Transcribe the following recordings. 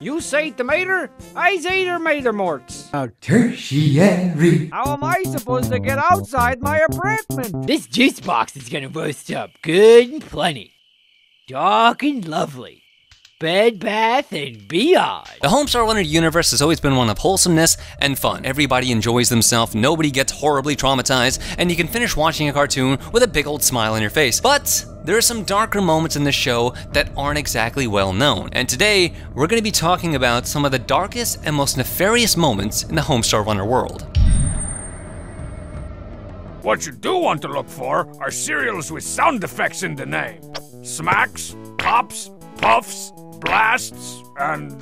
You say tomato? I say tomato morts. Tertiary. How am I supposed to get outside my apartment? This juice box is gonna roast up good and plenty. Dark and lovely. Bed Bath and Beyond. The Homestar Runner universe has always been one of wholesomeness and fun. Everybody enjoys themselves, nobody gets horribly traumatized, and you can finish watching a cartoon with a big old smile on your face. But there are some darker moments in this show that aren't exactly well known. And today, we're going to be talking about some of the darkest and most nefarious moments in the Homestar Runner world. What you do want to look for are cereals with sound effects in the name. Smacks, pops, puffs, blasts, and,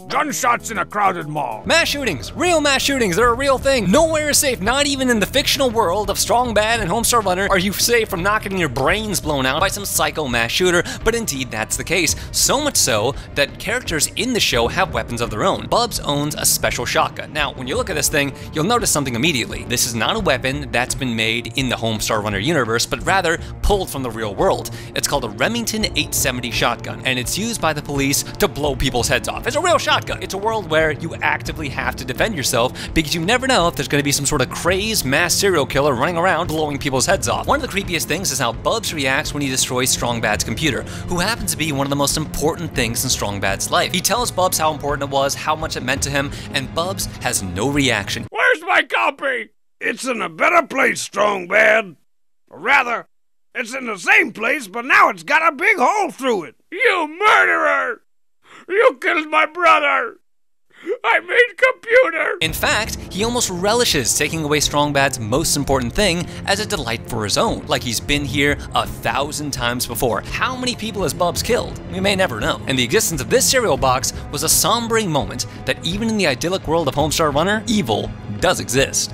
gunshots in a crowded mall. Mass shootings, real mass shootings, they're a real thing. Nowhere is safe, not even in the fictional world of Strong Bad and Homestar Runner are you safe from not getting your brains blown out by some psycho mass shooter, but indeed that's the case. So much so that characters in the show have weapons of their own. Bubs owns a special shotgun. Now, when you look at this thing, you'll notice something immediately. This is not a weapon that's been made in the Homestar Runner universe, but rather pulled from the real world. It's called a Remington 870 shotgun, and it's used by the police to blow people's heads off. It's a real shotgun. It's a world where you actively have to defend yourself because you never know if there's going to be some sort of crazed mass serial killer running around blowing people's heads off. One of the creepiest things is how Bubs reacts when he destroys Strong Bad's computer, who happens to be one of the most important things in Strong Bad's life. He tells Bubs how important it was, how much it meant to him, and Bubs has no reaction. Where's my copy? It's in a better place, Strong Bad. Or rather, it's in the same place, but now it's got a big hole through it. You murderer! You killed my brother! I made computer! In fact, he almost relishes taking away Strong Bad's most important thing as a delight for his own, like he's been here 1,000 times before. How many people has Bubs killed? We may never know. And the existence of this cereal box was a sombering moment that even in the idyllic world of Homestar Runner, evil does exist.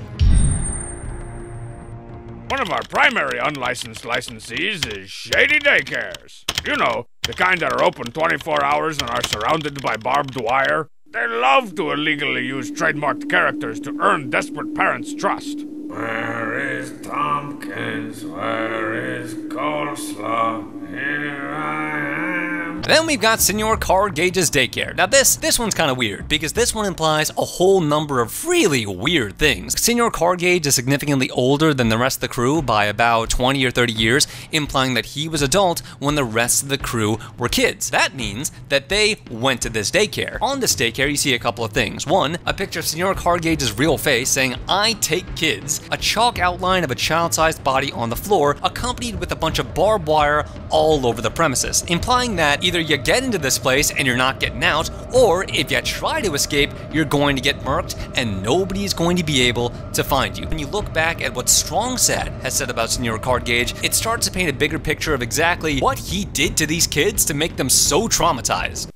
One of our primary unlicensed licensees is Shady Daycares. You know, the kind that are open 24 hours and are surrounded by barbed wire. They love to illegally use trademarked characters to earn desperate parents' trust. Where is Tompkins? Where is Coleslaw? Here I am. Then we've got Senor Cargage's Daycare. Now this one's kind of weird, because this one implies a whole number of really weird things. Senor Cargage is significantly older than the rest of the crew by about 20 or 30 years, implying that he was adult when the rest of the crew were kids. That means that they went to this daycare. On this daycare, you see a couple of things. One, a picture of Senor Cargage's real face saying, "I take kids." A chalk outline of a child-sized body on the floor, accompanied with a bunch of barbed wire all over the premises, implying that either you get into this place and you're not getting out, or if you try to escape, you're going to get murked and nobody's going to be able to find you. When you look back at what Strong Sad has said about Senor Cargage, it starts to paint a bigger picture of exactly what he did to these kids to make them so traumatized.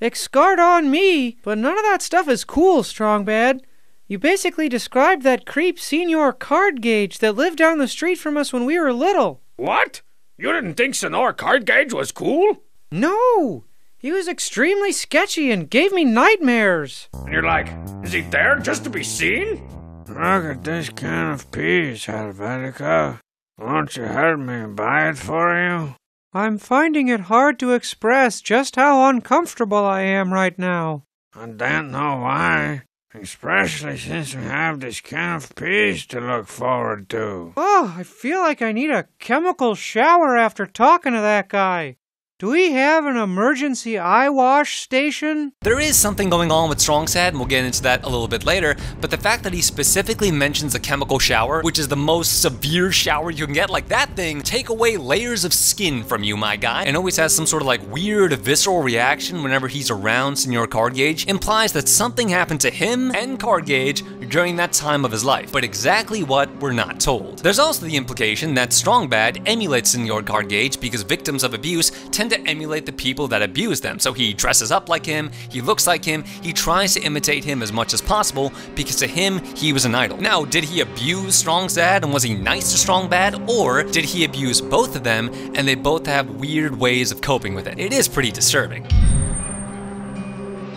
Excard on me, but none of that stuff is cool, Strong Bad. You basically described that creep Senor Cargage that lived down the street from us when we were little. What? You didn't think Senor Cargage was cool? No! He was extremely sketchy and gave me nightmares. And you're like, is he there just to be seen? Look at this can of peas, Helvetica. Won't you help me buy it for you? I'm finding it hard to express just how uncomfortable I am right now. I don't know why. Especially since we have this can of peas to look forward to. Oh, I feel like I need a chemical shower after talking to that guy. Do we have an emergency eye wash station? There is something going on with Strong Sad, and we'll get into that a little bit later, but the fact that he specifically mentions a chemical shower, which is the most severe shower you can get, like that thing, take away layers of skin from you, my guy, and always has some sort of like weird visceral reaction whenever he's around Senor Cargage, implies that something happened to him and Cargage during that time of his life, but exactly what we're not told. There's also the implication that Strong Bad emulates Senor Cargage because victims of abuse tend to emulate the people that abuse them. So he dresses up like him, he looks like him, he tries to imitate him as much as possible because to him, he was an idol. Now, did he abuse Strong Sad and was he nice to Strong Bad, or did he abuse both of them and they both have weird ways of coping with it? It is pretty disturbing.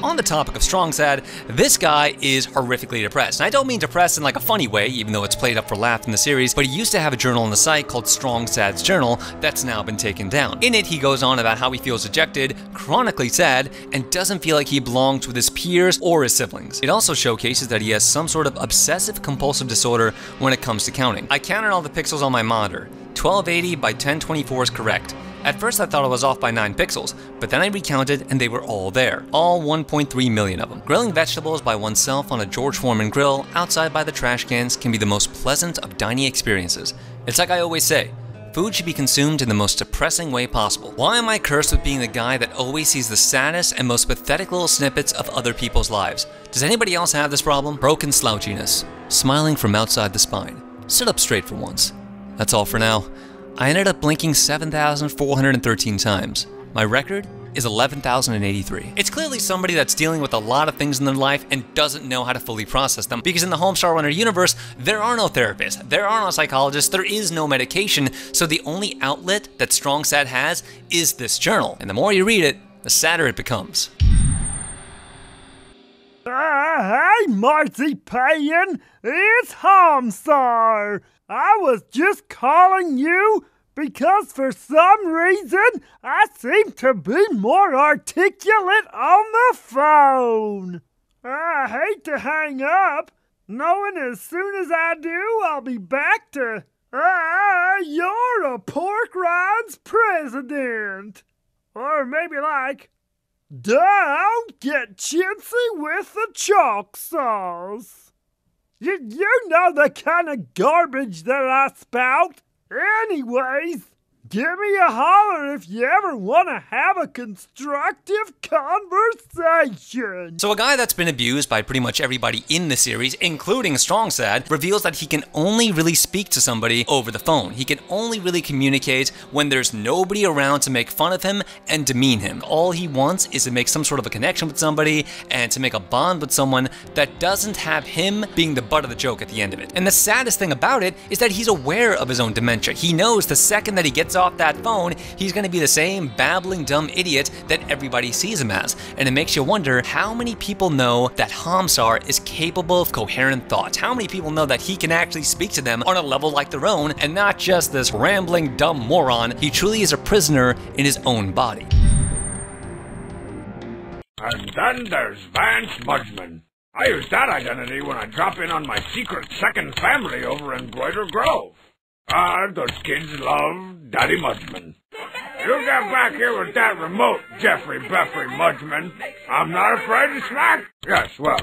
On the topic of Strong Sad, this guy is horrifically depressed. And I don't mean depressed in like a funny way, even though it's played up for laughs in the series, but he used to have a journal on the site called Strong Sad's Journal that's now been taken down. In it, he goes on about how he feels dejected, chronically sad, and doesn't feel like he belongs with his peers or his siblings. It also showcases that he has some sort of obsessive-compulsive disorder when it comes to counting. I counted all the pixels on my monitor. 1280 by 1024 is correct. At first I thought I was off by 9 pixels, but then I recounted and they were all there. All 1.3 million of them. Grilling vegetables by oneself on a George Foreman grill outside by the trash cans can be the most pleasant of dining experiences. It's like I always say, food should be consumed in the most depressing way possible. Why am I cursed with being the guy that always sees the saddest and most pathetic little snippets of other people's lives? Does anybody else have this problem? Broken slouchiness. Smiling from outside the spine. Sit up straight for once. That's all for now. I ended up blinking 7,413 times. My record is 11,083. It's clearly somebody that's dealing with a lot of things in their life and doesn't know how to fully process them. Because in the Homestar Runner universe, there are no therapists, there are no psychologists, there is no medication, so the only outlet that Strong Sad has is this journal. And the more you read it, the sadder it becomes. Hey, Marzipan, it's Homestar. I was just calling you because for some reason I seem to be more articulate on the phone. I hate to hang up, knowing as soon as I do I'll be back to, you're a pork rinds president. Or maybe like, don't get chintzy with the chalk sauce. You know the kind of garbage that I spout. Anyways, give me a holler if you ever want to have a constructive conversation. So a guy that's been abused by pretty much everybody in the series, including Strong Sad, reveals that he can only really speak to somebody over the phone. He can only really communicate when there's nobody around to make fun of him and demean him. All he wants is to make some sort of a connection with somebody and to make a bond with someone that doesn't have him being the butt of the joke at the end of it. And the saddest thing about it is that he's aware of his own dementia. He knows the second that he gets off that phone, he's going to be the same babbling dumb idiot that everybody sees him as. And it makes you wonder how many people know that Homestar is capable of coherent thoughts. How many people know that he can actually speak to them on a level like their own and not just this rambling dumb moron. He truly is a prisoner in his own body. And then there's Vance Mudgeman. I use that identity when I drop in on my secret second family over in Broider Grove. Those kids love Daddy Mudgeman. You get back here with that remote, Jeffrey Beffrey Mudgeman. I'm not afraid to smack. Yes, well,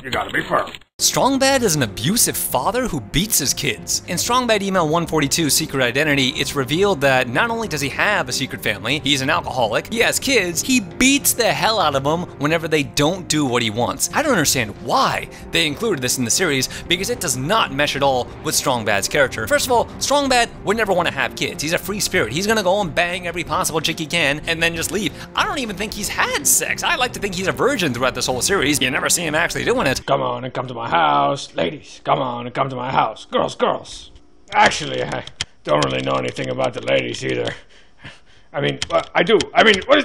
you gotta be firm. Strong Bad is an abusive father who beats his kids. In Strong Bad Email 142 Secret Identity, it's revealed that not only does he have a secret family, he's an alcoholic, he has kids, he beats the hell out of them whenever they don't do what he wants. I don't understand why they included this in the series, because it does not mesh at all with Strong Bad's character. First of all, Strong Bad would never want to have kids. He's a free spirit. He's gonna go and bang every possible chick he can and then just leave. I don't even think he's had sex. I like to think he's a virgin throughout this whole series. You never see him actually doing it. Come on and come to my house. Ladies, come on and come to my house. Girls. Actually, I don't really know anything about the ladies either. I mean, I do. I mean, what is...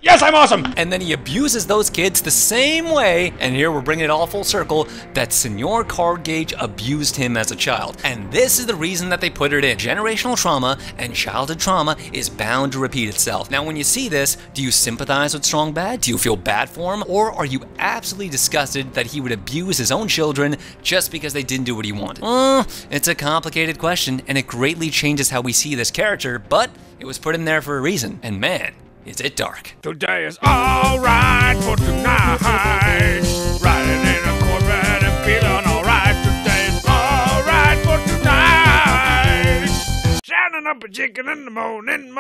yes, I'm awesome! And then he abuses those kids the same way, and here we're bringing it all full circle, that Senor Cardgage abused him as a child. And this is the reason that they put it in. Generational trauma and childhood trauma is bound to repeat itself. Now, when you see this, do you sympathize with Strong Bad? Do you feel bad for him? Or are you absolutely disgusted that he would abuse his own children just because they didn't do what he wanted? It's a complicated question, and it greatly changes how we see this character, but it was put in there for a reason, and man, is it dark. Today is alright for tonight. Riding in a Corvette and feeling alright. Today is alright for tonight. Shining up a chicken in the morning.